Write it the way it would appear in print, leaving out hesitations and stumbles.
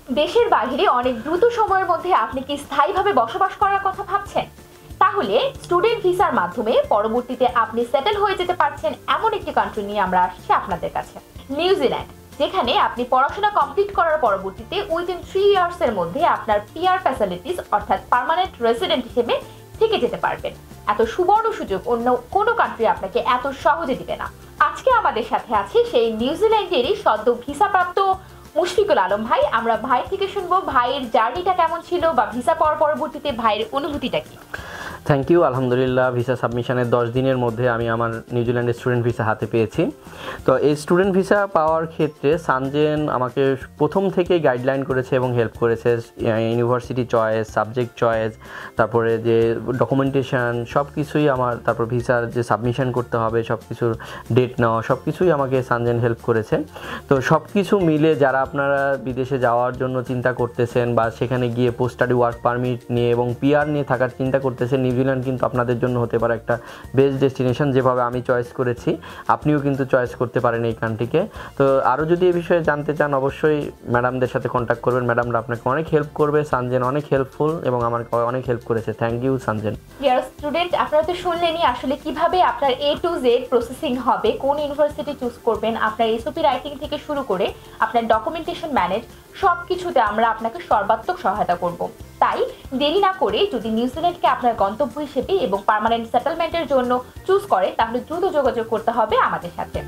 দেশের বাইরে অনেক দ্রুত সময়ের মধ্যে আপনি কি স্থায়ীভাবে বসবাস করার কথা ভাবছেন? তাহলে স্টুডেন্ট ভিসার মাধ্যমে পরবর্তীতে আপনি সেটেল হয়ে যেতে পারছেন এমন একটি কান্ট্রি নিয়ে আমরা আসছি আপনাদের কাছে, নিউজিল্যান্ড। যেখানে আপনি পড়াশোনা কমপ্লিট করার পরবর্তীতে উইদিন 3 ইয়ার্স এর মধ্যে আপনার পিআর ফ্যাসিলিটিস অর্থাৎ পার্মানেন্ট রেসিডেন্ট হিসেবে থেকে যেতে পারবেন। এত সুবর্ণ সুযোগ অন্য কোনো কান্ট্রি আপনাকে এত সহজে দিবে না। আজকে আমাদের সাথে আছে সেই নিউজিল্যান্ডেরই সদ্য ভিসাপ্রাপ্ত মুশফিকুল আলম ভাই। আমরা ভাই থেকে শুনবো ভাইয়ের জার্নিটা কেমন ছিল বা ভিসা পাওয়ার পরবর্তীতে ভাইয়ের অনুভূতিটা কি। Thank you. আলহামদুলিল্লাহ, ভিসা সাবমিশনের 10 দিনের মধ্যে আমি আমার নিউজিল্যান্ডের স্টুডেন্ট ভিসা হাতে পেয়েছি। তো এই স্টুডেন্ট ভিসা পাওয়ার ক্ষেত্রে সানজেন আমাকে প্রথম থেকেই গাইডলাইন করেছে এবং হেল্প করেছে। ইউনিভার্সিটি চয়েস, সাবজেক্ট চয়েস, তারপরে যে ডকুমেন্টেশন সব কিছুই আমার, তারপর ভিসার যে সাবমিশন করতে হবে সব কিছুর ডেট নেওয়া সব কিছুই আমাকে সানজেন হেল্প করেছে। তো সব কিছু মিলে যারা আপনারা বিদেশে যাওয়ার জন্য চিন্তা করতেছেন বা সেখানে গিয়ে পোস্ট স্টাডি ওয়ার্ক পারমিট নিয়ে এবং পিআর নিয়ে থাকার চিন্তা করতেছেন, নিউজিল্যান্ড কিন্তু আপনাদের জন্য হতে পারে একটা বেস্ট ডেস্টিনেশন। যেভাবে আমি চয়েস করেছি আপনিও কিন্তু চয়েস করতে পারেন এই কান্ট্রিকে। তো আরও যদি এই বিষয়ে জানতে চান অবশ্যই ম্যাডামদের সাথে কন্ট্যাক্ট করবেন, ম্যাডামরা আপনাকে অনেক হেল্প করবে। সানজেন অনেক হেল্পফুল এবং আমাকে অনেক হেল্প করেছে। থ্যাংক ইউ সানজেন। ডিয়ার স্টুডেন্ট, আপনারা তো শুনলেনই আসলে কিভাবে আপনার A to Z প্রসেসিং হবে, কোন ইউনিভার্সিটি চুজ করবেন, আপনার এসওপি রাইটিং থেকে শুরু করে আপনার ডকুমেন্টেশন ম্যানেজ সব কিছুতে আমরা আপনাকে সর্বাত্মক সহায়তা করব। তাই দেরি না করে যদি নিউজিল্যান্ডকে আপনার গন্তব্য হিসেবে এবং পার্মানেন্ট সেটেলমেন্টের জন্য চুজ করে তাহলে দ্রুত যোগাযোগ করতে হবে আমাদের সাথে।